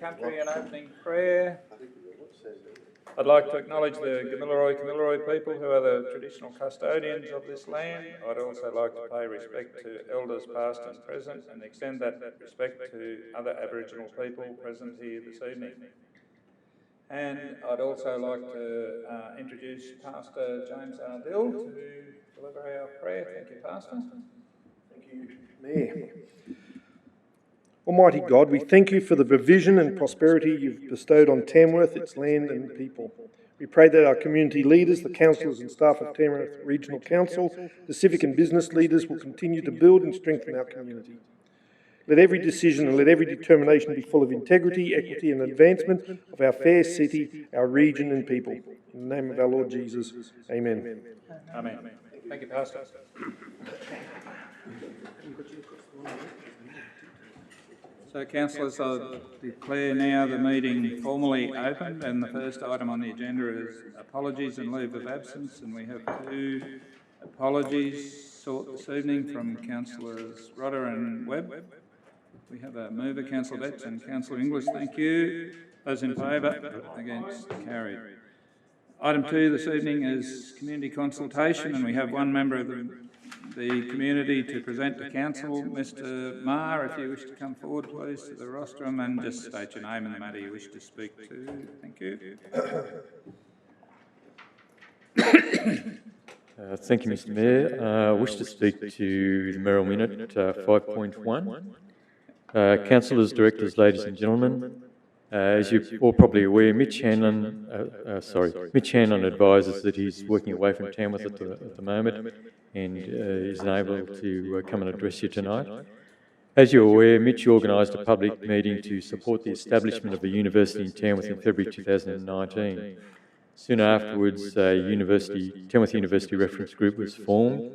Country and opening prayer. I'd like to acknowledge the Gamilaroi people who are the traditional custodians of this land. I'd also like to pay respect to elders past and present and extend that respect to other Aboriginal people present here this evening. And I'd also like to introduce Pastor James Ardill to deliver our prayer. Thank you, Pastor. Thank you, Mayor. Almighty God, we thank you for the provision and prosperity you've bestowed on Tamworth, its land and people. We pray that our community leaders, the councillors and staff of Tamworth Regional Council, the civic and business leaders will continue to build and strengthen our community. Let every decision and let every determination be full of integrity, equity and advancement of our fair city, our region and people. In the name of our Lord Jesus, amen. Amen. Thank you, Pastor. So, councillors, I declare now the meeting formally opened, and the first item on the agenda is apologies and leave of absence, and we have two apologies sought this evening from Councillors Rodder and Webb. We have a mover, Councillor Betts and Councillor English. Thank you. Those in favour? Against? Carried. Item 2 this evening is community consultation, and we have one member of the community to present to council. Mr. Maher, if you wish to come forward please to the rostrum and just state your name and the matter you wish to speak to. Thank you. Thank you, Mr. Mayor. I wish to speak to the Merrill Minute 5.1. Councillors, directors, ladies and gentlemen, as you're all probably aware, Mitch Hanlon advises that he's working away from Tamworth at the moment and is unable to come and address you tonight. As you're aware, Mitch organised a public meeting to support the establishment of a university in Tamworth in February 2019. Soon afterwards, Tamworth University Reference Group was formed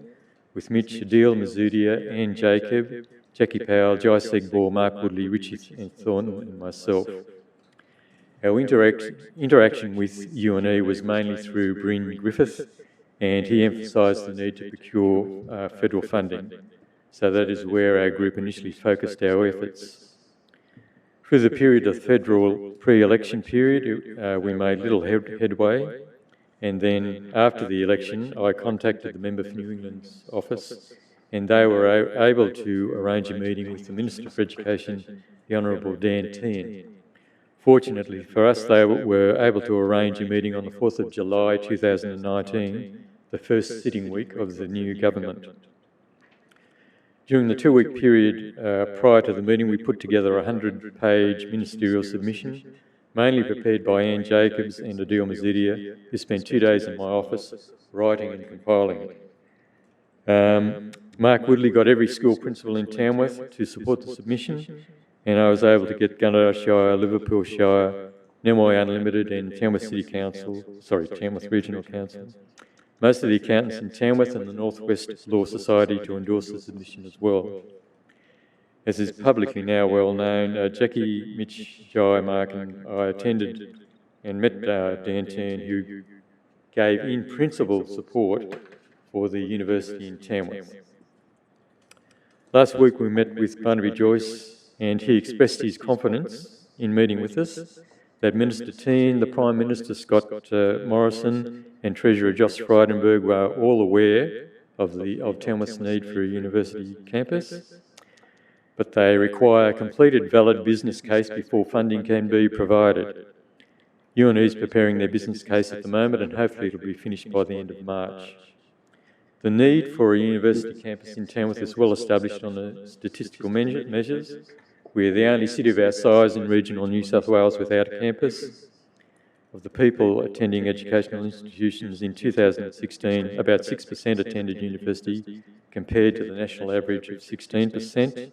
with Mitch, Adil, Mazudia, Anne Jacob, Jackie Powell, Jai Segbor, Mark Woodley, Richie Thornton and myself. Our interaction with UNE was mainly through Bryn Griffith, and he emphasised the need to procure federal funding. So that is where our group initially focused our efforts. Through the period of federal pre-election period, we made little headway, and then after the election, I contacted the member for New England's office, and they were able to arrange a meeting with the Minister for Education, the Honourable Dan Tehan. Fortunately for us, they were able to arrange a meeting on the 4th of July 2019, the first sitting week of the new government. During the 2-week period prior to the meeting, we put together a 100-page ministerial submission, mainly prepared by Anne Jacobs and Adil Mazudia, who spent 2 days in my office writing and compiling it. Mark Woodley got every school principal in Tamworth to support the submission, and I was able to get Gunnedah Shire, Liverpool Shire, Namoi Unlimited and Tamworth Regional Council. Most of the accountants in Tamworth and the North West Law Society to endorse the submission as well. As is publicly now well known, Jackie, Mitch, Jai, Mark and I attended and met Dan Tehan, who gave in principle support for the university in Tamworth. Last week we met with Barnaby Joyce, and he expressed his confidence in meeting with us that Minister Tehan, the Prime Minister Scott Morrison and Treasurer Joss Frydenberg were all aware of Tamworth's need for a university campus, but they require a completed valid business case before funding can be provided. UNE is preparing their business case at the moment and hopefully it will be finished by the end of March. The need for a university campus in Tamworth is well established on the statistical measures. We are the only city of our size in regional New South Wales without a campus. Of the people attending educational institutions in 2016, about 6% attended university compared to the national average of 16%.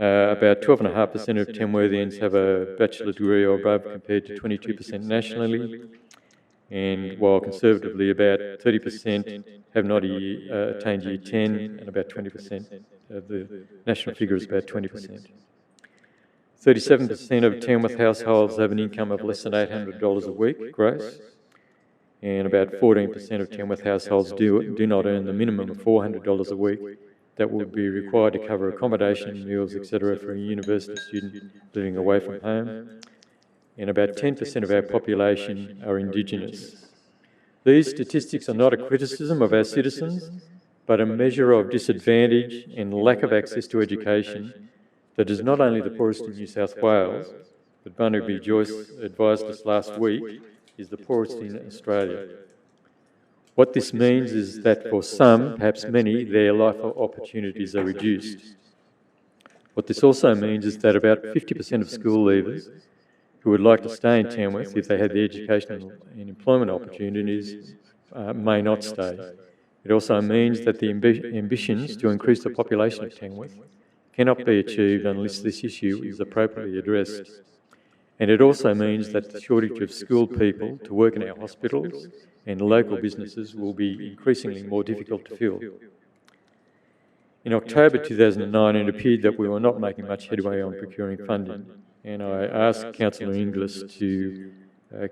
About 12.5% of Tamworthians have a bachelor degree or above compared to 22% nationally. And while conservatively about 30% have not attained Year 10 and about 20% of the national figure is about 20%. 37% of Tamworth households have an income of less than $800 a week gross, and about 14% of Tamworth households do not earn the minimum of $400 a week, that will be required to cover accommodation, meals, etc. for a university student living away from home, and about 10% of our population are Indigenous. These statistics are not a criticism of our citizens, but a measure of disadvantage and lack of access to education that is not only the poorest in New South Wales, but Barnaby Joyce advised us last week, is the poorest in Australia. What this means is that for some, perhaps many, their life opportunities are reduced. What this also means is that about 50% of school leavers who would like to stay in Tamworth if they had the educational and employment opportunities may not stay. It also means that the ambitions to increase the population of Tamworth cannot be achieved unless this issue is appropriately addressed. And it also means that the shortage of skilled people to work in our hospitals and local businesses will be increasingly more difficult to fill. In October 2009, it appeared that we were not making much headway on procuring funding, and I asked Councillor Inglis to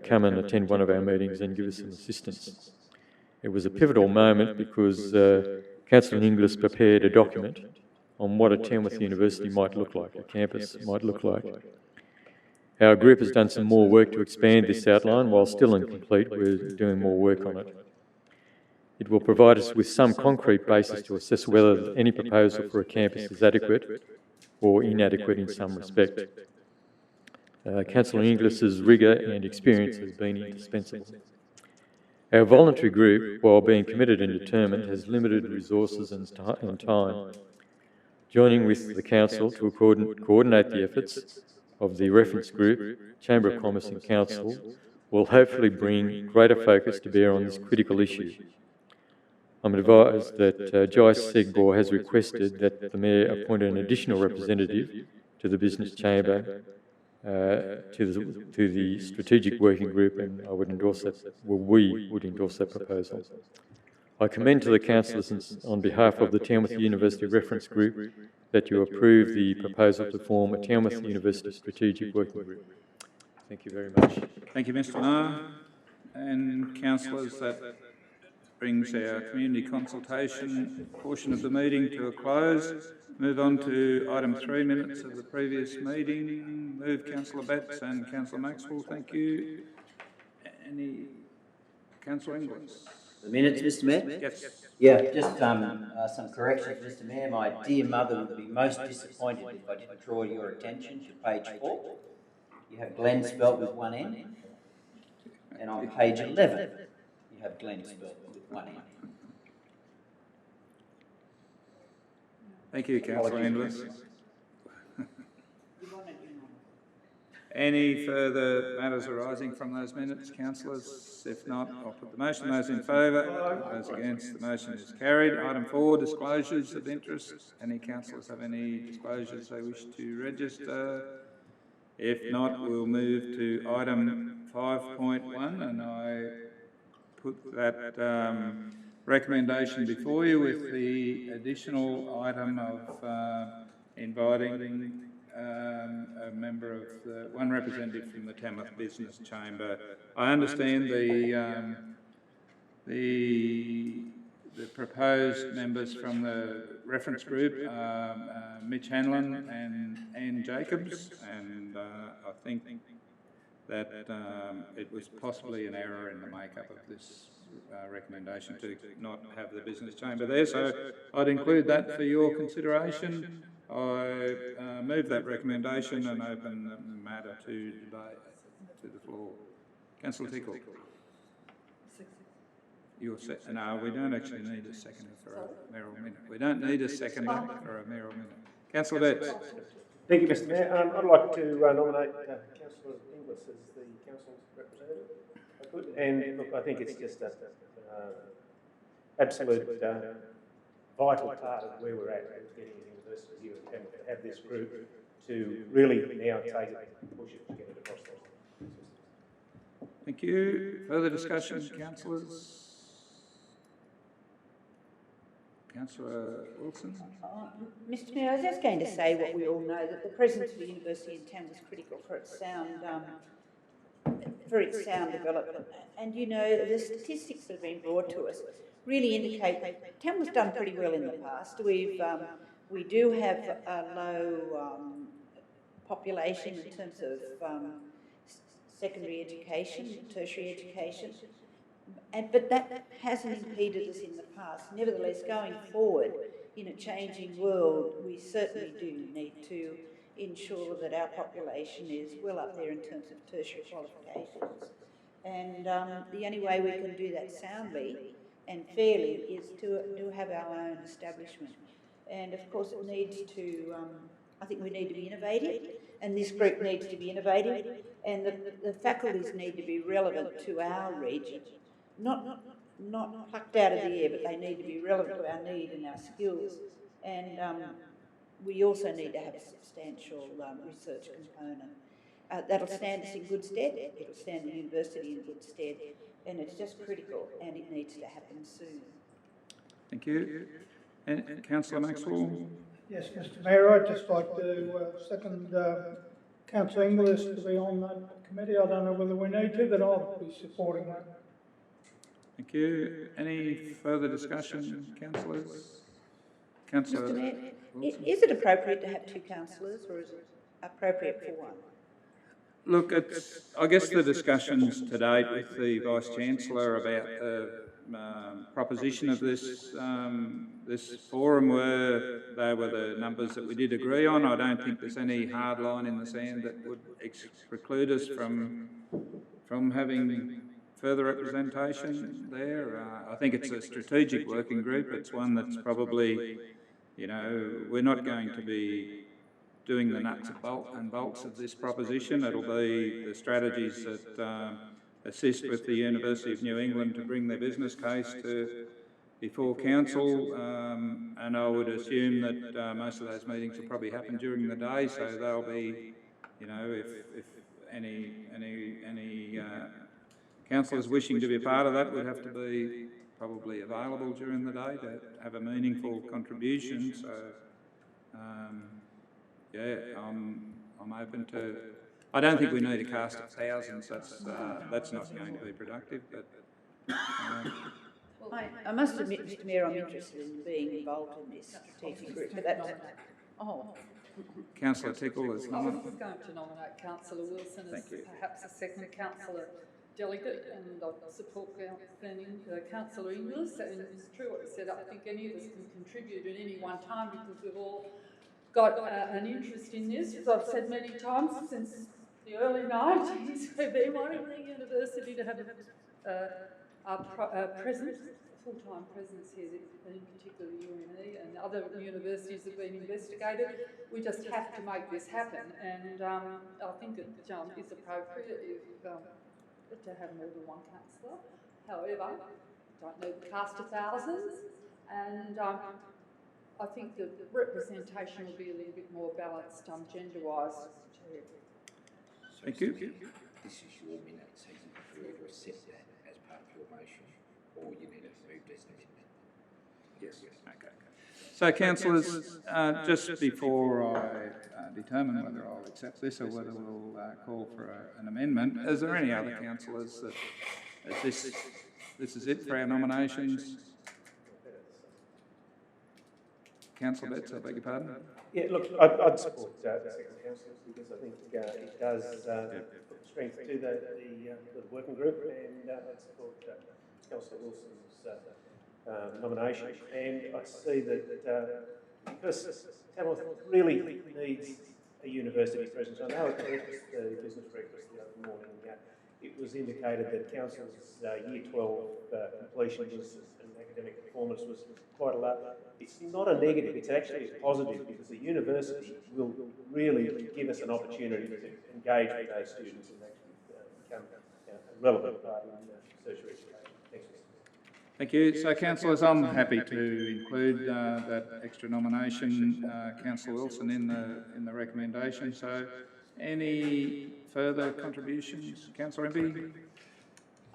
come and attend one of our meetings and give us some assistance. It was a pivotal moment because Councillor Inglis prepared a document on what a Tamworth University might look like, a campus might look like. Our group has done some more work to expand this outline. While still incomplete, we're doing more work on it. It will provide us with some concrete basis to assess whether any proposal for a campus is adequate or inadequate in some respect. Councillor Inglis's rigour and experience has been indispensable. Our voluntary group, while being committed and determined, has limited resources and time. Joining with the Council to coordinate the efforts of the reference group, Chamber of Commerce and Council will hopefully bring greater focus to bear on this critical issue. I'm advised that Joyce Segbor has requested that the Mayor appoint an additional representative to the Business Chamber, to the Strategic Working Group, and I would endorse that, well, we would endorse that proposal. I commend to the councillors on behalf of the Tamworth University Reference Group that you approve the proposal to form a Tamworth University Strategic Working Group. Thank you very much. Thank you, Mr. Maher. And councillors, that brings our community consultation portion of the meeting to a close. Move on to item 3, minutes of the previous meeting. Move Councillor Betts and Councillor Maxwell. Thank you. Any Councillor Inglis? The minutes, Mr. Mayor? Yes. Yeah, just some corrections, Mr. Mayor. My dear mother would be most disappointed if I didn't draw your attention to page 4. You have Glenn spelt with one N. And on page 11, you have Glenn spelt with one N. Thank you, Councillor Inglis. Any further matters arising from those minutes, councillors? If not, I'll put the motion. Those in favour? Those against? The motion is carried. Item 4, disclosures of interest. Any councillors have any disclosures they wish to register? If not, we'll move to item 5.1, and I put that recommendation before you with the additional item of inviting a member of one representative from the Tamworth Business Chamber. I understand the proposed members from the reference group are Mitch Hanlon and Anne Jacobs, and I think that it was possibly an error in the makeup of this recommendation to not have the Business Chamber there, so I'd include that for your consideration. I move that recommendation and open the matter to debate, to the floor. Councillor Tickle. No, we don't actually need a seconder for a mayoral minute. We don't need a seconder for a mayoral minute. Councillor Betts. Thank you, Mr. Mayor. I'd like to nominate Councillor Inglis as the council's representative. And look, I think it's just an absolute vital part of where we're at with getting the university here at Tamworth to have this group to really now take it and push it to get it across the line. Thank you. Further discussion, councillors? Councillor Wilson. Mr. Mayor, I was just going to say what we all know, that the presence of the university in Tamworth is critical for its sound development. And you know, the statistics that have been brought to us, really indicate Tamworth's done pretty well in the past. We do have a low population in terms of secondary education, tertiary education, but that hasn't impeded us in the past. Nevertheless, going forward in a changing world, we certainly do need to ensure that our population is well up there in terms of tertiary qualifications. And the only way we can do that soundly and fairly is to have our own establishment. And of course it needs to, I think we need to be innovative, and this group needs to be innovative, and the faculties need to be relevant to our region. Not plucked out of the air, but they need to be relevant to our need and our skills. And we also need to have a substantial research component. That'll stand us in good stead, it'll stand the university in good stead, and it's just critical, and it needs to happen soon. Thank you. And Councillor Maxwell? Yes, Mr Mayor, I'd just like to second Councillor Inglis to be on that committee. I don't know whether we need to, but I'll be supporting that. Thank you. Any further discussion, councillors? Councillor Mr Mayor, Wilson? is it appropriate to have two councillors, or is it appropriate for one? Look, I guess the discussions to date with the Vice-Chancellor about the proposition of this forum were the numbers that we did agree on. I don't think there's any hard line in the sand that would preclude us from having further representation there. I think it's a strategic working group. It's one that's probably, you know, we're not going to be doing the nuts and bolts of this proposition. It'll be the strategies that assist with the University of New England to bring their business case before council, and I would assume that most of those meetings will probably happen during the day, so they'll be, you know, if any councillors wishing to be a part of that would have to be probably available during the day to have a meaningful contribution. So, yeah, I'm open to. I don't think we need a cast of thousands. That's not going to be productive. But I must admit, Mr Mayor, I'm interested in being involved in this strategic group, but that's... Oh. Councillor Tickle is I not. was going to nominate Councillor Wilson as perhaps a second councillor delegate, and I support Councillor Inglis. And it's true what you said. I think any of us can contribute at any one time because we've all got an interest in this. As I've said many times since the early 90s, we've been wanting the university to have a presence, full-time presence here, in particular UNE and other universities have been investigated. We just have to make this happen, and I think it is appropriate to have more than one councillor. However, don't need the cast of thousands, and I think the representation will be a little bit more balanced gender-wise. Thank you. This is your minute, so you can either accept that as part of your motion, or you need to move this amendment. Yes. Okay. So, councillors, just before I determine whether I'll accept this or whether we'll call for an amendment, is there any other councillors that this is it for our nominations? Councillor Betts, I beg your pardon? Yeah, look, I'd support the second councillors because I think it does put strength to the working group, and I'd support Councillor Wilson's nomination. And I see that because Tamworth really needs a university presence. I know at the business breakfast the other morning, it was indicated that council's Year 12 completion and academic performance was quite a lot. It's not a negative, it's actually a positive because the university will really give us an opportunity to engage with those students and actually become a relevant part in tertiary education. Thanks. Thank you. So, councillors, I'm happy to include that extra nomination, Councillor Wilson, in the recommendation. So, any further contributions, Councillor Embee?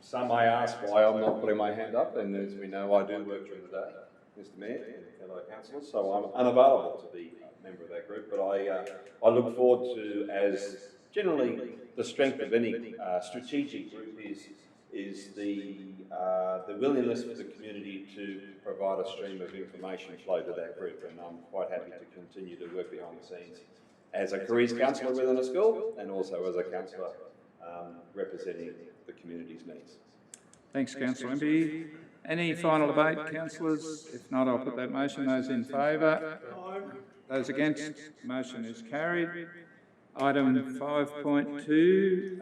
Some may ask why I'm not putting my hand up, and as we know, I do work during the day, Mr Mayor and fellow councillors, so I'm unavailable to be a member of that group, but I look forward to, as generally the strength of any strategic group is is the willingness of the community to provide a stream of information flow to that group, and I'm quite happy to continue to work behind the scenes as a careers counsellor within a school and also as a counsellor representing the community's needs. Thanks, Councillor Impey. Any final debate, councillors? If not, I'll put that motion. Those in favour? Those against? Motion is carried. Item 5.2,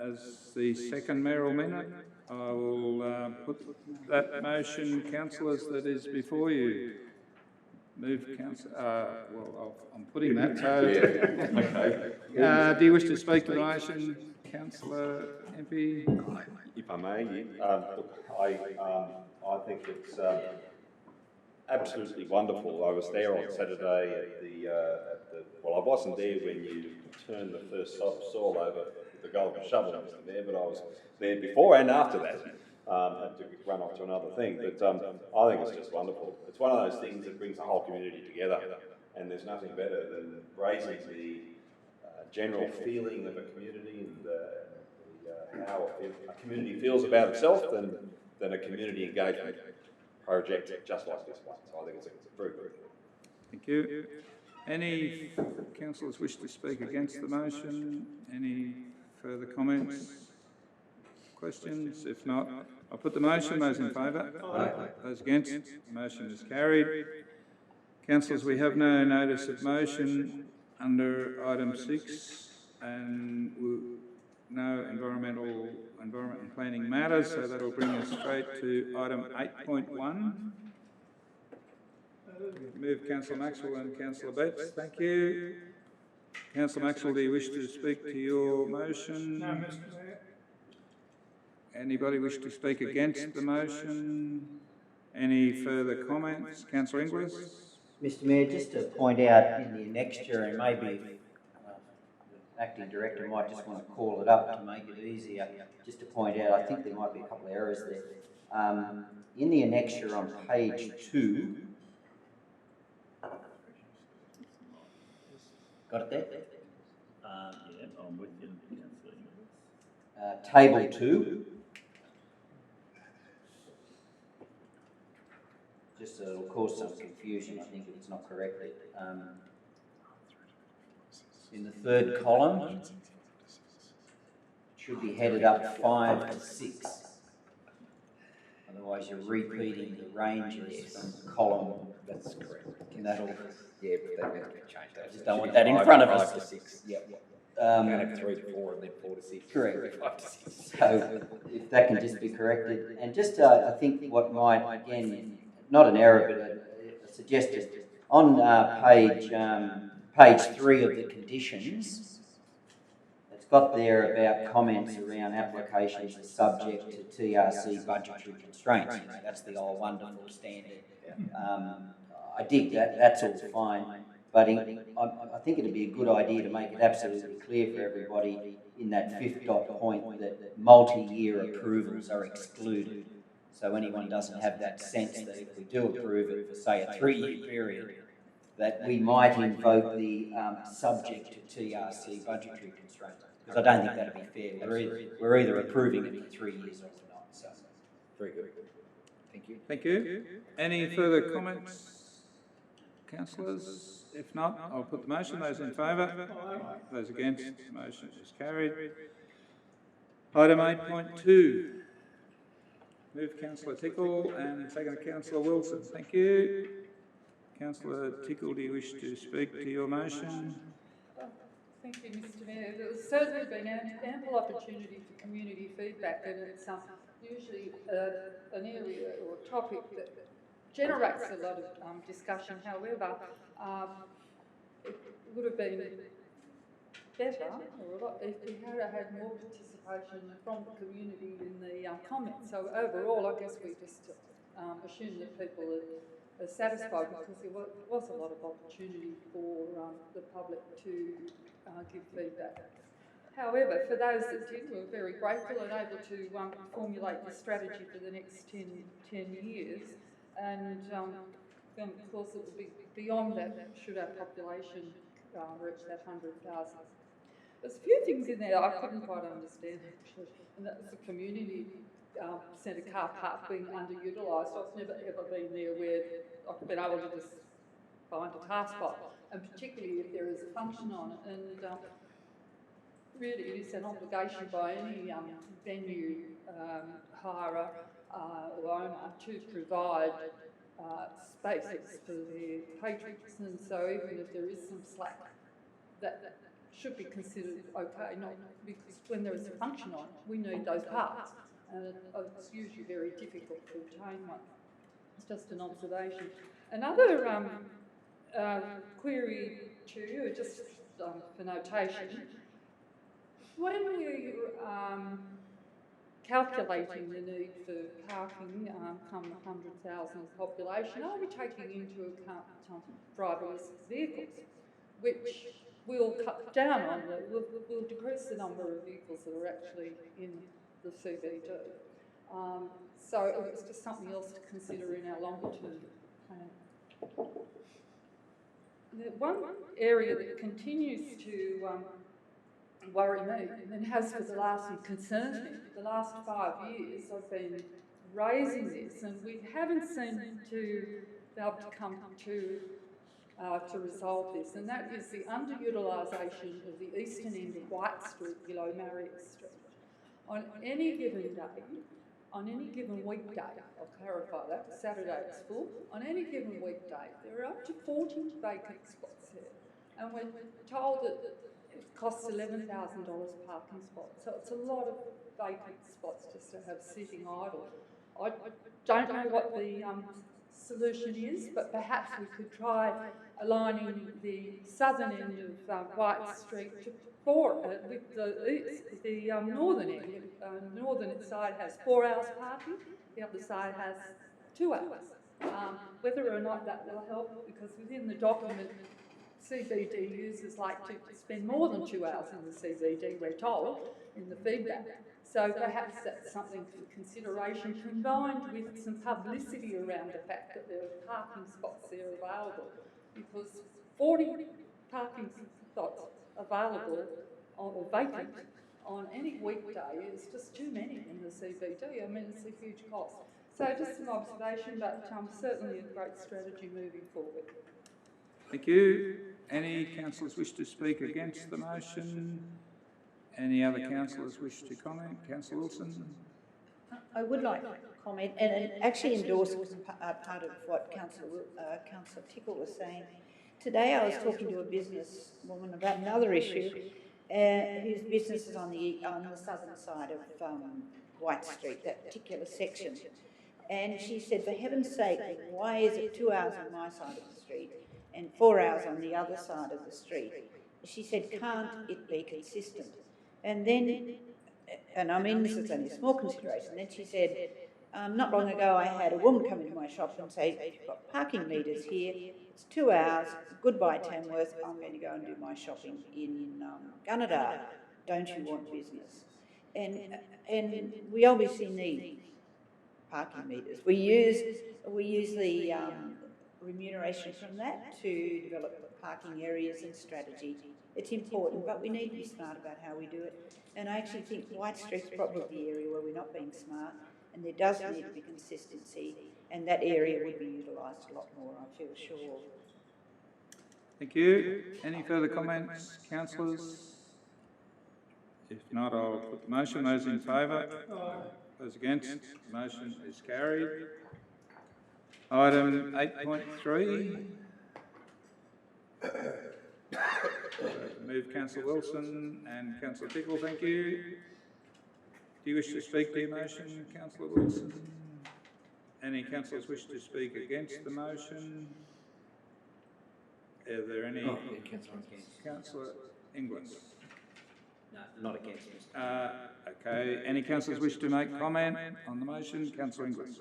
as the second mayoral minute, I will put that motion, councillors, that is before you. Move, councillor. I'm putting that. So, do you wish to speak to the motion, Councillor Impey? If I may, look, I think it's absolutely wonderful. I was there on Saturday at the well, I wasn't there when you turned the first soil over with the golden shovel, Mr. Mayor, but I was there before and after that. Had to run off to another thing, but I think it's just wonderful. It's one of those things that brings the whole community together, and there's nothing better than raising the general feeling of a community and how a community feels about itself than a community engagement project just like this one. So I think it's very good. Thank you. Any councillors wish to speak against the motion? Any further comments? Questions? If not, I'll put the motion. Those in favour? Aye. Those against? The motion is carried. Councillors, we have no notice of motion under item 6 and no environment and planning matters, so that'll bring us straight to item 8.1. Move Councillor Maxwell and Councillor Betts. Thank you. Councillor Maxwell, do you wish to speak to your motion? No, Mr. Mayor. Anybody wish to speak against the motion? Any further comments? Councillor Inglis? Mr. Mayor, just to point out in the annexure, and maybe the acting director might just want to call it up to make it easier, just to point out, I think there might be a couple of errors there. In the annexure on page 2, got it there? Yeah, I'm with you. Table 2. Just so it'll cause some confusion, I think it's not correct. In the third column, it should be headed up 5 to 6. Otherwise, you're repeating the ranges from column. That's correct. Can that all? Yeah, but they have to change that. I just don't want that in front of us. 5 to 6. Yep. Can't have 3 to 4 and then 4 to 6. Correct. 5 to 6. So if that can just be corrected, and just I think what might, again, not an error but a suggestion, on page 3 of the conditions, it's got there about comments around applications are subject to TRC budgetary constraints. You know, that's the old wonderful standard. I dig that, that's all fine, but I think it'd be a good idea to make it absolutely clear for everybody in that 5th dot point that multi-year approvals are excluded. So anyone doesn't have that sense that if we do approve it for, say, a 3-year period, that we might invoke the subject to TRC budgetary constraints. Because I don't think that'd be fair. We're either approving it for 3 years or we're not. So, Very good. Thank you. Thank you. Any further comments, councillors? If not, I'll put the motion. Those in favour? Those against? The motion is carried. Item 8.2. Move Councillor Tickle and second Councillor Wilson. Thank you. Councillor Tickle, do you wish to speak to your motion? Thank you, Mr. Mayor. There's certainly been ample opportunity for community feedback, and it's usually an area or a topic that generates a lot of discussion. However, it would have been better or a lot if we had more participation from the community in the comments. So overall, I guess we just assume that people are satisfied because there was a lot of opportunity for the public to give feedback. However, for those that did, we're very grateful and able to formulate the strategy for the next 10 years. And then, of course, it will be beyond that should our population reach that 100,000. There's a few things in there I couldn't quite understand actually, and that's the community centre car park being underutilised. I've never ever been there where I've been able to just find a car spot, and particularly if there is a function on it. And really, it is an obligation by any venue hirer or owner to provide spaces for their patrons. And so even if there is some slack, that should be considered okay, not because when there is a function on, we need those parts. And it's usually very difficult to obtain one. It's just an observation. Another query to you, just for notation, when we're calculating the need for parking come 100,000 population, are we taking into account driverless vehicles, which will cut down on will decrease the number of vehicles that are actually in the CBD. So it's just something else to consider in our longer term plan. The one area that continues to worry me, and has for the last, and concerns me, the last 5 years I've been raising this, and we haven't seemed to be able to come to resolve this, and that is the underutilisation of the eastern end of White Street below Marriott Street. On any given day, on any given weekday, I'll clarify that, Saturday it's full, on any given weekday there are up to 40 vacant spots there, and we're told that it costs $11,000 a parking spot, so it's a lot of vacant spots just to have sitting idle. I don't know what the solution is, but perhaps we could try aligning the southern end of White Street with the northern end. The northern side has 4 hours parking, the other side has 2 hours. Whether or not that will help, because within the document, CBD users like to spend more than 2 hours in the CBD, we're told, in the feedback. So perhaps that's something for consideration, combined with some publicity around the fact that there are parking spots there available, because 40 parking spots available or vacant on any weekday is just too many in the CBD. I mean, it's a huge cost. So just an observation, but certainly a great strategy moving forward. Thank you. Any councillors wish to speak against the motion? Any other councillors wish to comment? Councillor Wilson? I would like to comment and actually endorse part of what Councillor Tickle was saying. Today I was talking to a businesswoman about another issue whose business is on the southern side of White Street, that particular section. And she said, for heaven's sake, why is it 2 hours on my side of the street and 4 hours on the other side of the street? She said, can't it be consistent? And then, and I mean, this is only a small consideration, then she said, not long ago I had a woman come into my shop and say, you've got parking meters here, it's 2 hours, goodbye Tamworth, I'm going to go and do my shopping in Gunnedah, don't you want business? And we obviously need parking meters. We use the remuneration from that to develop parking areas and strategy. It's important, but we need to be smart about how we do it. And I actually think White Street's probably the area where we're not being smart, and there does need to be consistency, and that area would be utilised a lot more, I feel sure. Thank you. Any further comments, councillors? If not, I'll put the motion. Those in favour? Those against? The motion is carried. Item 8.3. Move Councillor Wilson and Councillor Tickle, thank you. Do you wish to speak to your motion, Councillor Wilson? Any councillors wish to speak against the motion? Are there any? Councillor Inglis? No, not against, Mr. Okay. Any councillors wish to make comment on the motion? Councillor Inglis.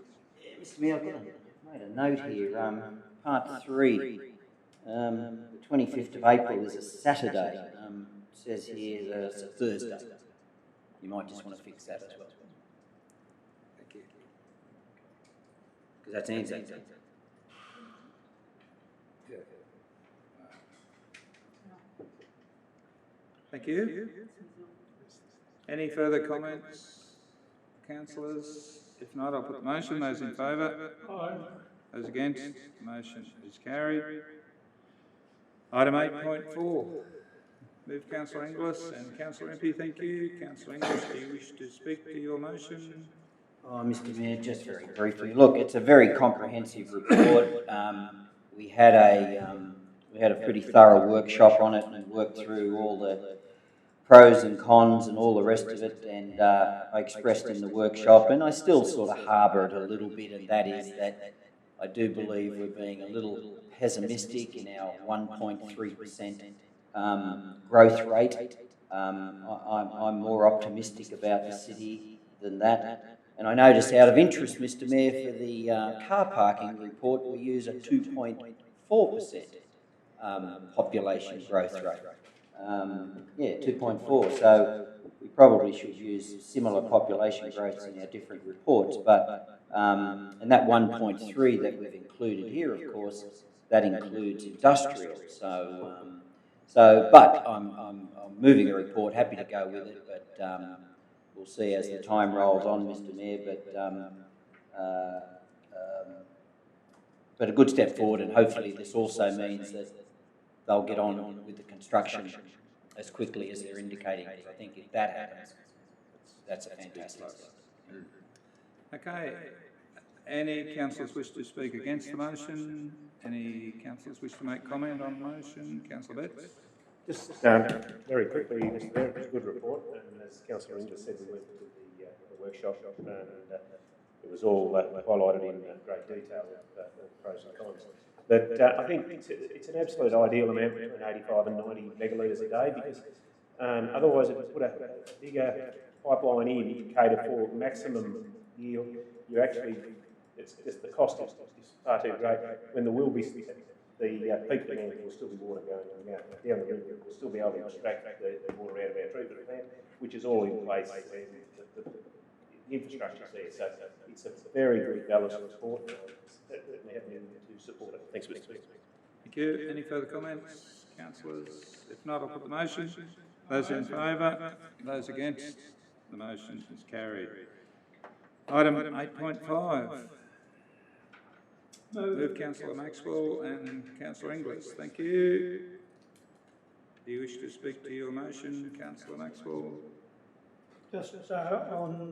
Mr. Mayor, I've made a note here, part 3. The 25th of April is a Saturday. It says here that it's a Thursday. You might just want to fix that as well. Thank you. Because that's Anzac Day. Thank you. Any further comments, councillors? If not, I'll put the motion. Those in favour? Aye. Those against? The motion is carried. Item 8.4. Move Councillor Inglis and Councillor MP, thank you. Councillor Inglis, do you wish to speak to your motion? Oh, Mr. Mayor, just very briefly. Look, it's a very comprehensive report. We had a pretty thorough workshop on it and worked through all the pros and cons and all the rest of it. And I expressed in the workshop, and I still sort of harbour it a little bit, and that is that I do believe we're being a little pessimistic in our 1.3% growth rate. I'm more optimistic about the city than that. And I noticed, out of interest, Mr. Mayor, for the car parking report, we use a 2.4% population growth rate. 2.4. So we probably should use similar population growths in our different reports. But and that 1.3 that we've included here, of course, that includes industrial. But I'm moving a report. Happy to go with it, but. We'll see as the time rolls on, Mr. Mayor, but a good step forward, and hopefully this also means that they'll get on with the construction as quickly as they're indicating. I think if that happens, that's a fantastic step. Okay. Any councillors wish to speak against the motion? Any councillors wish to make comment on the motion? Councillor Betts? Just very quickly, Mr. Mayor, it's a good report, and as Councillor Inglis said, we went to the workshop, and it was all highlighted in great detail, the pros and cons. But I think it's an absolute ideal amount between 85 and 90 megalitres a day, because otherwise if you put a bigger pipeline in to cater for maximum yield, you actually, it's just the cost is far too great. When there will be the peak demand will still be water going down the river. We'll still be able to extract the water out of our treatment plant, which is all in place. The infrastructure's there, so it's a very, very balanced report. We have to support it. Thanks, Mr. Speaker. Thank you. Any further comments, councillors? If not, I'll put the motion. Those in favour? Those against? The motion is carried. Item 8.5. Move Councillor Maxwell and Councillor Inglis. Thank you. Do you wish to speak to your motion, Councillor Maxwell? Just on,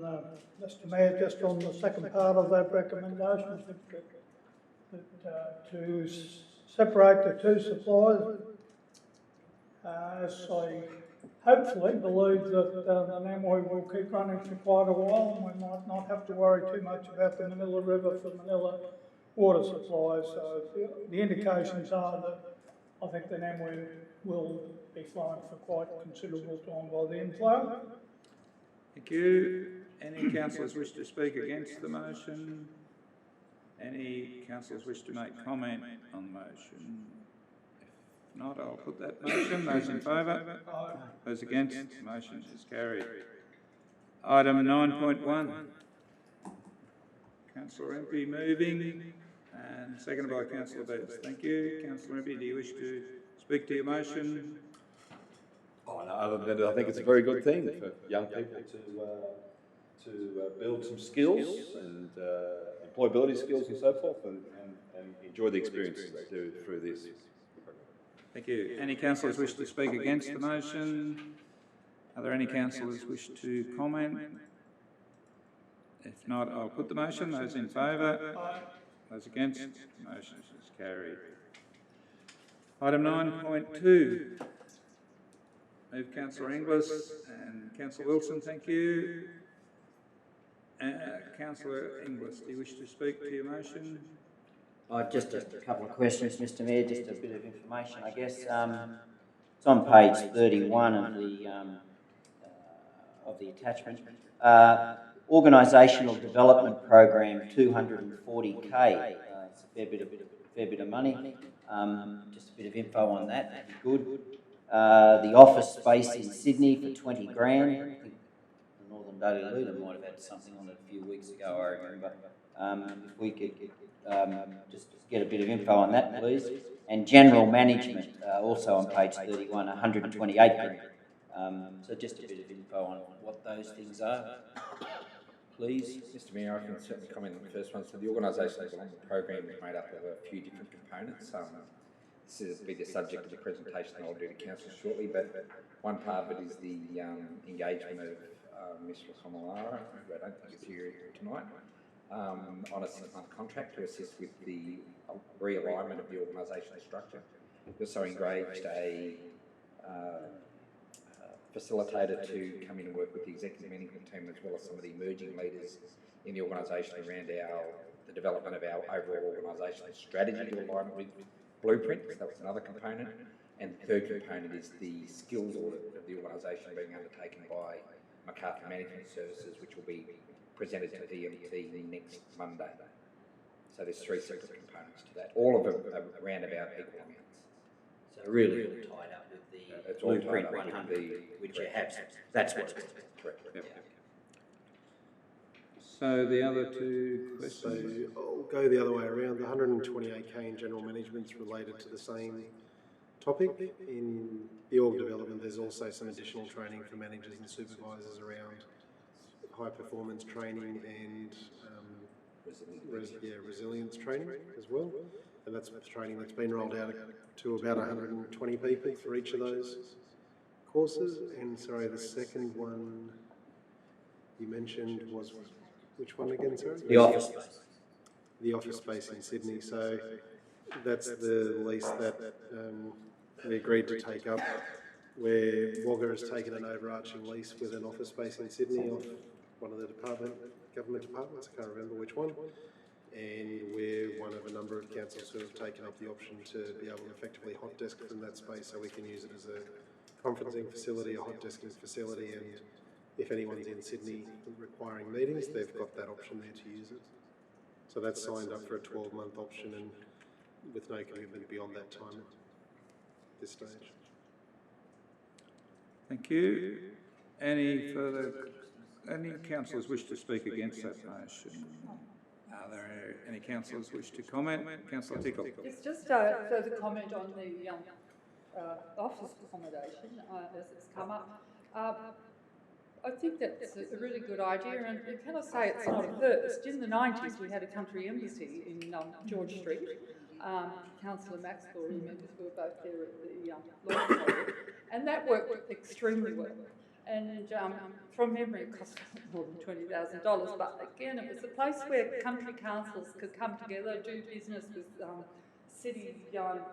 Mr. Mayor, just on the second part of that recommendation, to separate the two suppliers, as I hopefully believe that the Namoi will keep running for quite a while, and we might not have to worry too much about the Manila River for Manila water supply. So the indications are that I think the Namoi will be flowing for quite considerable time by the inflow. Thank you. Any councillors wish to speak against the motion? Any councillors wish to make comment on the motion? If not, I'll put that motion. Those in favour? Those against? The motion is carried. Item 9.1. Councillor MP moving and seconded by Councillor Betts. Thank you. Councillor MP, do you wish to speak to your motion? Oh, no, other than that, I think it's a very good thing for young people to build some skills and employability skills and so forth, and enjoy the experiences they do through this. Thank you. Any councillors wish to speak against the motion? Are there any councillors wish to comment? If not, I'll put the motion. Those in favour? Those against? The motion is carried. Item 9.2. Move Councillor Inglis and Councillor Wilson, thank you. Councillor Inglis, do you wish to speak to your motion? Just a couple of questions, Mr. Mayor, just a bit of information, I guess. It's on page 31 of the attachment. Organisational Development Program, 240K. It's a fair bit of money. Just a bit of info on that, that'd be good. The office space in Sydney for 20 grand. I think the Northern Daily Leader might have had something on it a few weeks ago, I remember. If we could just get a bit of info on that, please. And general management, also on page 31, 128 grand. So just a bit of info on what those things are, please. Mr Mayor, I can certainly comment on the first one. So the organisation development program is made up of a few different components. This will be the subject of the presentation I'll do to council shortly, but one part of it is the engagement of Ms Wakamolara, who I don't think is here tonight, on a 6-month contract to assist with the realignment of the organisational structure. We also engaged a facilitator to come in and work with the executive management team as well as some of the emerging leaders in the organisation around the development of our overall organisational strategy to align with Blueprint. So that was another component. And the third component is the skills audit of the organisation being undertaken by MacArthur Management Services, which will be presented to DMT next Monday. So there's 3 separate components to that, all of them around about equal amounts. So really all tied up with the It's all Blueprint tied up with 100, which you have. That's what it's Correct. Yep. So the other 2 questions? So I'll go the other way around. The 128k in general management is related to the same topic. In the org development, there's also some additional training for managers and supervisors around high performance training and resilience training as well. And that's training that's been rolled out to about 120 people for each of those courses. And sorry, the second one you mentioned was which one again, sorry? The office space. The office space in Sydney. So that's the lease that we agreed to take up, where Wagga has taken an overarching lease with an office space in Sydney off one of the government departments, I can't remember which one, and we're one of a number of councils who have taken up the option to be able to effectively hot desk from that space so we can use it as a conferencing facility, a hot desking facility, and if anyone's in Sydney requiring meetings, they've got that option there to use it. So that's signed up for a 12-month option and with no commitment beyond that time at this stage. Thank you. Any councillors wish to speak against that motion? Are there any councillors wish to comment? Councillor Tickle. It's just a further comment on the office accommodation as it's come up. I think that's a really good idea, and can I say it's not a first? In the 90s, we had a country embassy in George Street. Councillor Maxwell remembers we were both there at the Law College, and that worked extremely well. And from memory, it cost more than $20,000. But again, it was a place where country councils could come together, do business with city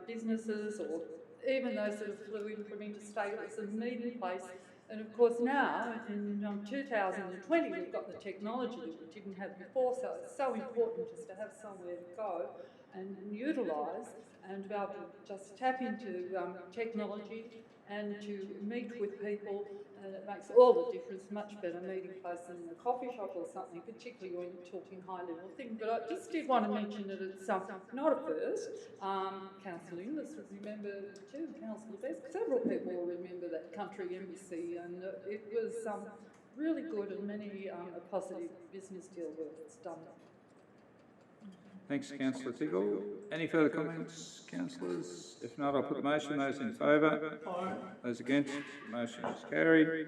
businesses, or even those that have flew in from interstate. It was a meeting place. And of course now, in 2020, we've got the technology that we didn't have before, so it's so important just to have somewhere to go and utilise and be able to just tap into technology and to meet with people, and it makes all the difference. Much better meeting place than a coffee shop or something, particularly when you're talking high-level things. But I just did want to mention that it's not a first. Councillor Inglis will remember too, Councillor Best, several people will remember that country embassy, and it was really good, and many a positive business deal work that's done. Thanks, Councillor Tickle. Any further comments, councillors? If not, I'll put the motion. Those in favour? Aye. Those against? The motion is carried.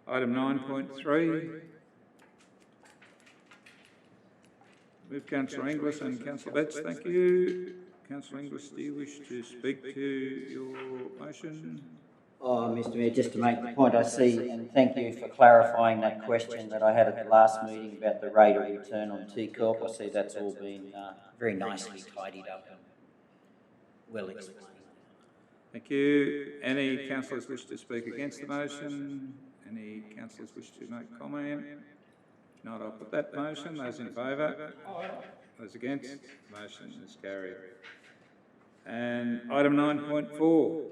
Item 9.3. Move Councillor Inglis and Councillor Betts. Thank you. Councillor Inglis, do you wish to speak to your motion? Oh, Mr Mayor, just to make the point, I see, and thank you for clarifying that question that I had at the last meeting about the rate of return on T-Corp. I see that's all been very nicely tidied up and well explained. Thank you. Any councillors wish to speak against the motion? Any councillors wish to make comment? If not, I'll put that motion. Those in favour? Those against? The motion is carried. And item 9.4.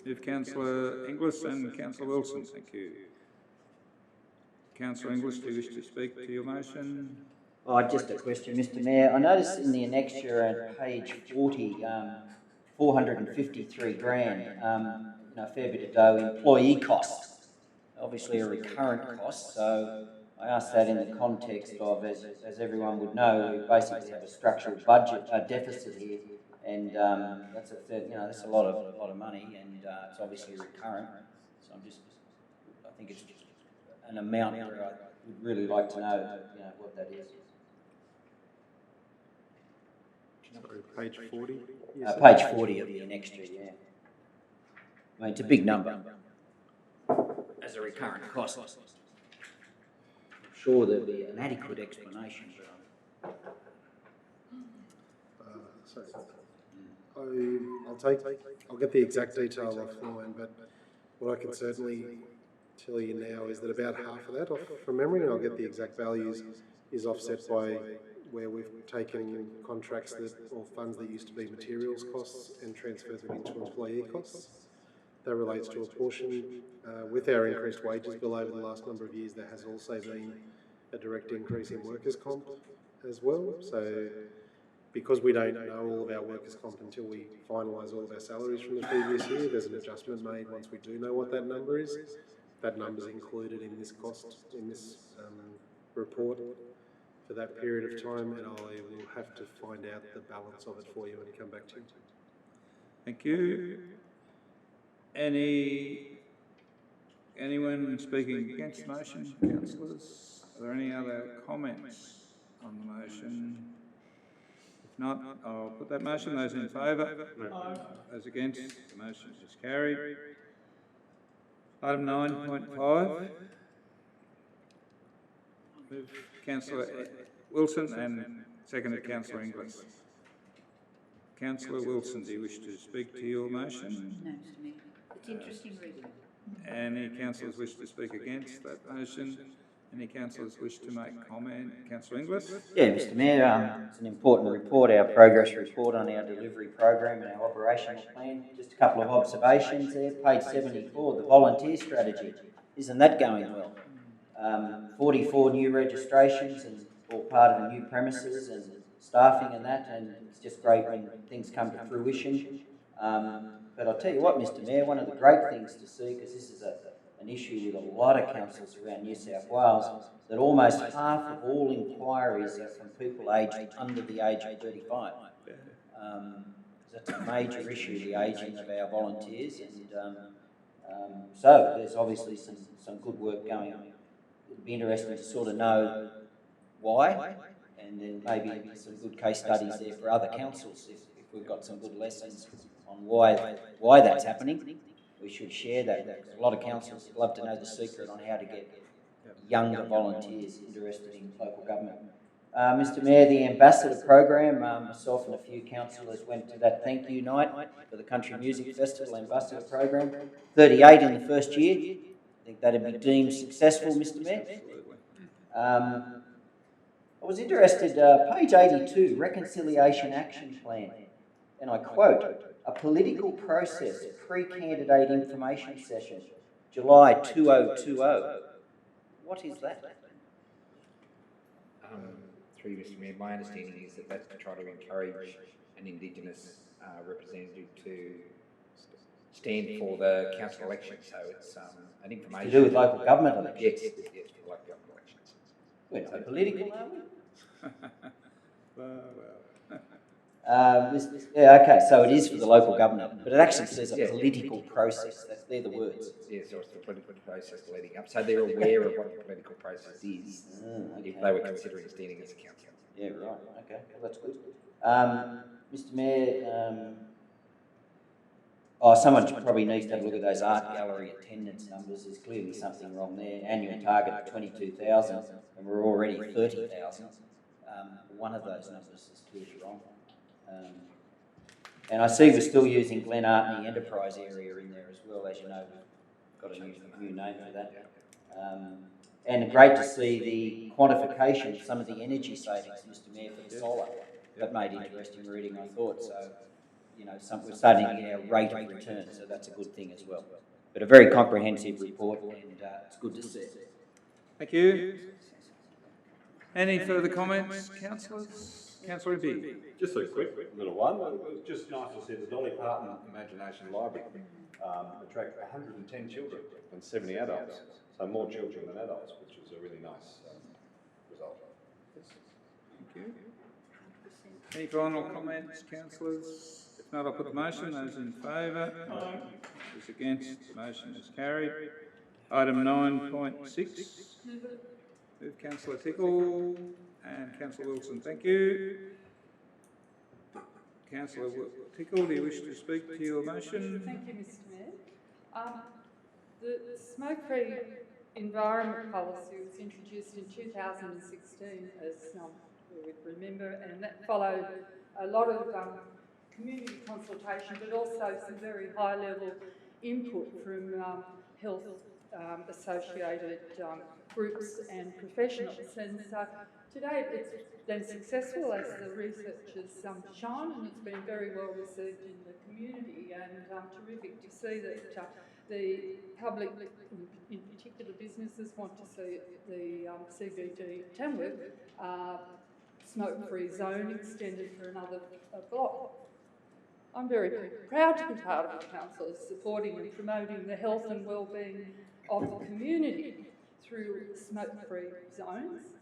Move Councillor Inglis and Councillor Wilson. Thank you. Councillor Inglis, do you wish to speak to your motion? Oh, just a question, Mr Mayor. I noticed in the annexure at page 40, 453 grand, a fair bit of dough, employee costs. Obviously a recurrent cost, so I ask that in the context of, as everyone would know, we basically have a structural budget, a deficit here, And that's that's a lot of money, and it's obviously recurrent. So I think it's an amount where I would really like to know, what that is. Sorry, page 40? Page 40 of the next year, yeah. I mean, it's a big number as a recurrent cost. I'm sure there'll be an adequate explanation, but Sorry. I'll get the exact detail offline, but what I can certainly tell you now is that about half of that, from memory, and I'll get the exact values, is offset by where we've taken contracts or funds that used to be materials costs and transferred them into employee costs. That relates to a portion. With our increased wages bill over the last number of years, there has also been a direct increase in workers' comp as well. So because we don't know all of our workers' comp until we finalise all of our salaries from the previous year, there's an adjustment made once we do know what that number is. That number's included in this cost, in this report for that period of time, and I will have to find out the balance of it for you and come back to you. Thank you. Anyone speaking against the motion, councillors? Are there any other comments on the motion? If not, I'll put that motion. Those in favour? Those against? The motion is carried. Item 9.5. Move Councillor Wilson and seconded Councillor Inglis. Councillor Wilson, do you wish to speak to your motion? No, Mr Mayor. It's interesting reading. Any councillors wish to speak against that motion? Any councillors wish to make comment? Councillor Inglis? yeah, Mr Mayor, it's an important report, our progress report on our delivery program and our operational plan. Just a couple of observations there. Page 74, the volunteer strategy. Isn't that going well? 44 new registrations and all part of the new premises and staffing and that, and it's just great when things come to fruition. But I'll tell you what, Mr Mayor, one of the great things to see, because this is an issue with a lot of councils around New South Wales, that almost half of all inquiries are from people aged under the age of 35. That's a major issue, the ageing of our volunteers, and so there's obviously some good work going on. It'd be interesting to sort of know why, and then maybe some good case studies there for other councils if we've got some good lessons on why that's happening. We should share that, because a lot of councils would love to know the secret on how to get younger volunteers interested in local government. Mr Mayor, the Ambassador Program, myself and a few councillors went to that thank you night for the Country Music Festival Ambassador Program. 38 in the first year. I think that'd be deemed successful, Mr Mayor. I was interested, page 82, Reconciliation Action Plan, and I quote, a political process pre-candidate information session, July 2020. What is that? Through you, Mr Mayor, my understanding is that that's to try to encourage an Indigenous representative to stand for the council election. So it's an information... To do with local government elections? Yes, for local government elections. We're not political, are we? Well. Okay, so it is for the local government, but it actually says a political process. They're the words. Yes, so it's the political process leading up. So they're aware of what the political process is, if they were considering standing as a council. Yeah, right. Okay, well, that's good. Mr Mayor, someone probably needs to have a look at those art gallery attendance numbers. There's clearly something wrong there. Annual target of 22,000, and we're already 30,000. One of those numbers is clearly wrong. And I see we're still using Glen Artney Enterprise Area in there as well. As you know, we've got a new name for that. And great to see the quantification of some of the energy savings, Mr Mayor, for the solar. That made interesting reading, I thought. So, we're starting to get our rate of return, so that's a good thing as well. But a very comprehensive report, and it's good to see. Thank you. Any further comments, councillors? Councillor Big. Just a quick little one. It was just nice to see the Dolly Parton Imagination Library attract 110 children and 70 adults. So more children than adults, which is a really nice result. Thank you. Any final comments, councillors? If not, I'll put the motion. Those in favour? Those against? The motion is carried. Item 9.6. Move councillor Tickle and councillor Wilson. Thank you. Councillor Tickle, do you wish to speak to your motion? Thank you, Mr Mayor. The smoke-free environment policy was introduced in 2016, as we would remember, and that followed a lot of community consultation, but also some very high-level input from health associated groups and professionals. And so today it's been successful, as the research has shown, and it's been very well received in the community, and terrific to see that the public, in particular businesses, want to see the CBD Tamworth smoke-free zone extended for another block. I'm very proud to be part of the council supporting and promoting the health and wellbeing of the community through smoke-free zones,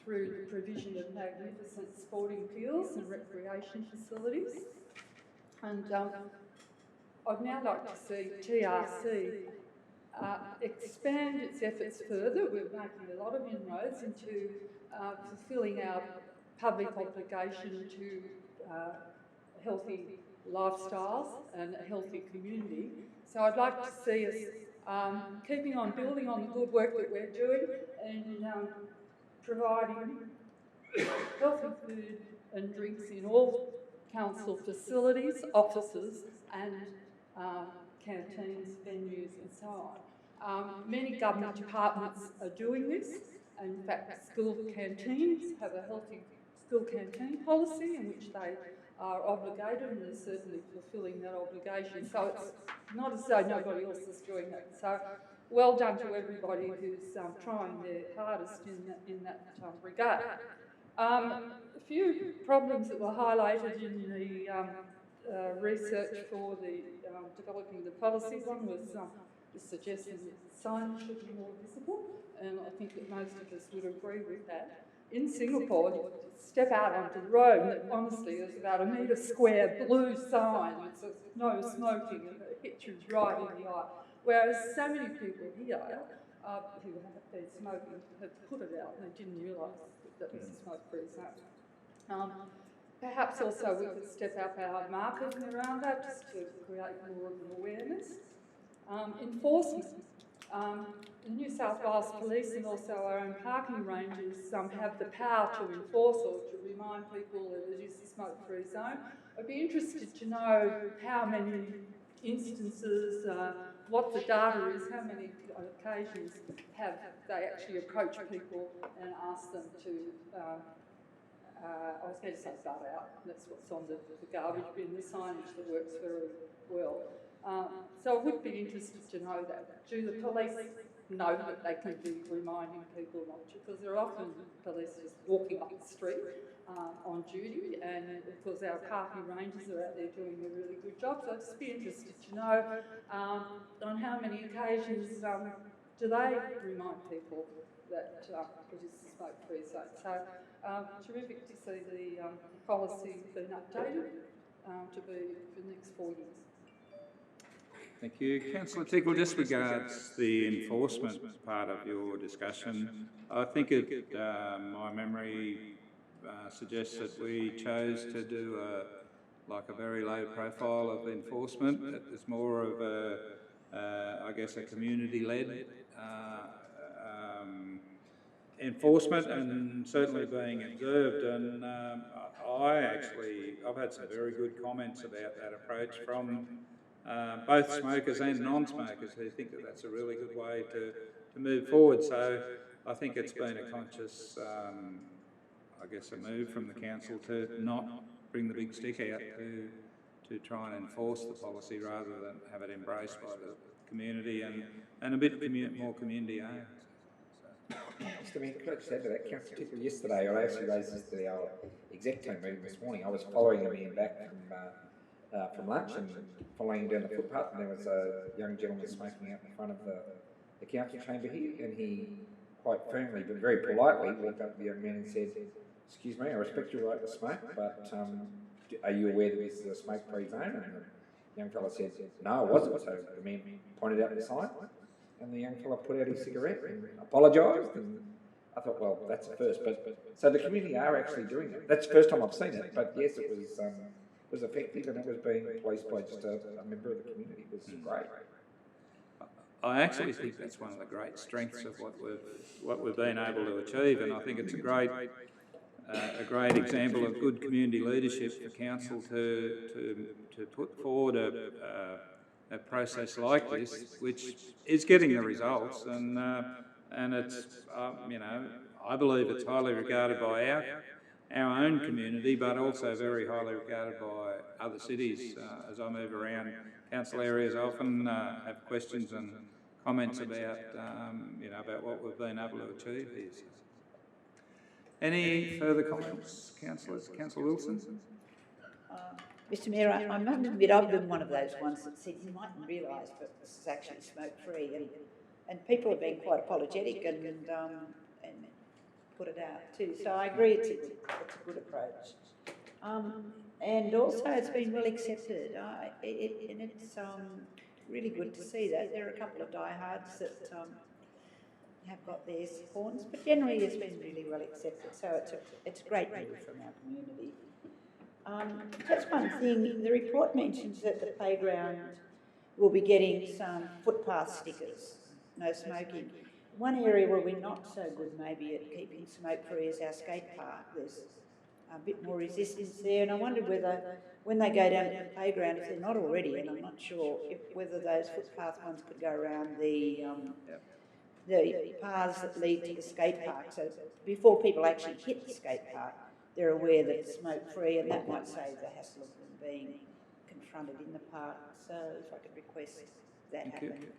through the provision of magnificent sporting fields and recreation facilities. And I'd now like to see TRC expand its efforts further. We're making a lot of inroads into fulfilling our public obligation to healthy lifestyles and a healthy community. So I'd like to see us keeping on building on the good work that we're doing and providing healthy food and drinks in all council facilities, offices and canteens, venues and so on. Many government departments are doing this. In fact, school canteens have a healthy school canteen policy in which they are obligated, and they're certainly fulfilling that obligation. So it's not as though nobody else is doing it. So well done to everybody who's trying their hardest in that regard. A few problems that were highlighted in the research for the developing the policy. One was the suggestion that signs should be more visible, and I think that most of us would agree with that. In Singapore, you step out onto the road and it honestly is about a metre square blue sign that says no smoking and it hits you right in the eye. Whereas so many people here who have been smoking have put it out and they didn't realise that it was a smoke-free zone. Perhaps also we could step up our marketing around that just to create more of an awareness. Enforcement. The New South Wales Police and also our own parking rangers have the power to enforce or to remind people that it is a smoke-free zone. I'd be interested to know how many instances, what the data is, how many occasions have they actually approached people and asked them to, I was going to say butt out, that's what's on the garbage bin, the signage that works very well. So I would be interested to know that. Do the police know that they can be reminding people not to? Because there are often police just walking up the street on duty, and of course our parking rangers are out there doing a really good job. So I'd just be interested to know on how many occasions do they remind people that it is a smoke-free zone. So terrific to see the policy being updated to be for the next 4 years. Thank you. Councillor Tickle, just regards the enforcement part of your discussion. I think my memory suggests that we chose to do a very low profile of enforcement. It's more of I guess a community-led enforcement and certainly being observed. And I've had some very good comments about that approach from both smokers and non-smokers who think that that's a really good way to move forward. So I think it's been a conscious, I guess, a move from the council to not bring the big stick out to try and enforce the policy rather than have it embraced by the community and a bit more community owned. Mr. Mayor, could I just add to that? Councillor Tickle, yesterday, I actually raised this to our exec team meeting this morning. I was following a man back from lunch and following him down the footpath, and there was a young gentleman smoking out in front of the council chamber here, and he quite firmly but very politely walked up to the young man and said, excuse me, I respect your right to smoke, but are you aware that this is a smoke-free zone? And the young fella said, no, it wasn't. So the man pointed out the sign, and the young fella put out his cigarette and apologised. And I thought, well, that's the first. But so the community are actually doing it. That's the first time I've seen it. But yes, it was effective, and it was being policed by just a member of the community. It was great. I actually think that's one of the great strengths of what we've been able to achieve, and I think it's a great example of good community leadership for council to put forward a process like this, which is getting the results, and it's I believe it's highly regarded by our own community, but also very highly regarded by other cities. As I move around council areas, I often have questions and comments about about what we've been able to achieve here. So. Any further comments, councillors? Councillor Wilson? Mr Mayor, I must admit I've been one of those ones that said you mightn't realise that this is actually smoke-free, and people have been quite apologetic and put it out too. So I agree it's a good approach. And also it's been well accepted, and it's really good to see that. There are a couple of diehards that have got their horns, but generally it's been really well accepted. So it's a great move from our community. Just one thing, the report mentions that the playground will be getting some footpath stickers, no smoking. One area where we're not so good maybe at keeping smoke-free is our skate park. There's a bit more resistance there, and I wondered whether, when they go down to the playground, if they're not already, and I'm not sure, whether those footpath ones could go around the paths that lead to the skate park, so before people actually hit the skate park, they're aware that it's smoke-free, and that might save the hassle of them being confronted in the park. So if I could request that happen.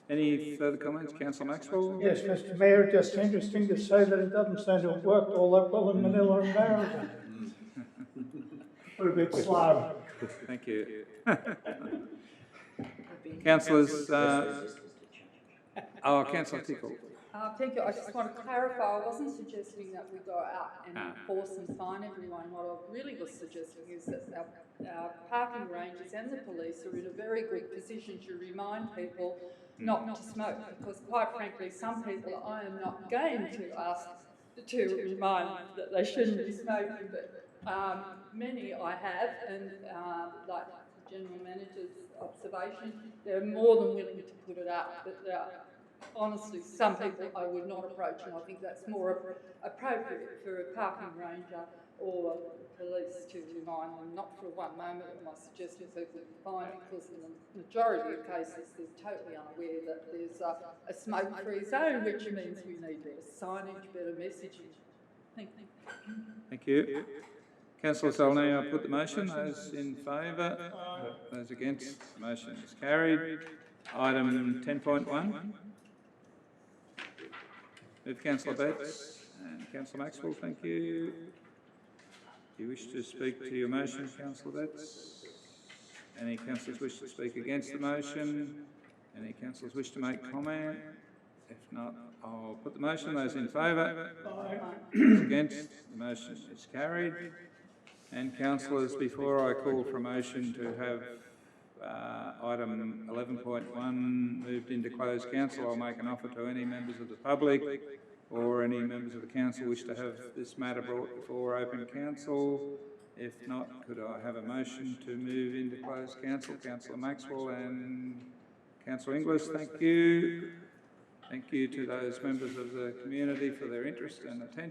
Any further comments, Councillor Maxwell? Yes, Mr Mayor, just interesting to say that it doesn't seem to have worked all that well in Manila and Darrington. We're a bit slow. Thank you. Councillors, Councillor Tickle. Thank you. I just want to clarify, I wasn't suggesting that we go out and enforce and fine everyone. What I really was suggesting is that our parking rangers and the police are in a very good position to remind people not to smoke, because quite frankly, some people I am not going to ask to remind that they shouldn't be smoking, but many I have, and like the General Manager's observation, they're more than willing to put it out, but honestly, some people I would not approach, and I think that's more appropriate for a parking ranger or police to remind them, not for one moment am I suggesting people fine, because in the majority of cases they're totally unaware that there's a smoke-free zone, which means we need better signage, better messaging. Thank you. Thank you. Councillor Solney, I put the motion. Those in favour? Those against? The motion is carried. Item 10.1. Move Councillor Betts and Councillor Maxwell, thank you. Do you wish to speak to your motion, Councillor Betts? Any councillors wish to speak against the motion? Any councillors wish to make comment? If not, I'll put the motion. Those in favour? Those against? The motion is carried. And councillors, before I call for a motion to have item 11.1 moved into closed council, I'll make an offer to any members of the public or any members of the council wish to have this matter brought before open council. If not, could I have a motion to move into closed council? Councillor Maxwell and Councillor Inglis, thank you. Thank you to those members of the community for their interest and attention.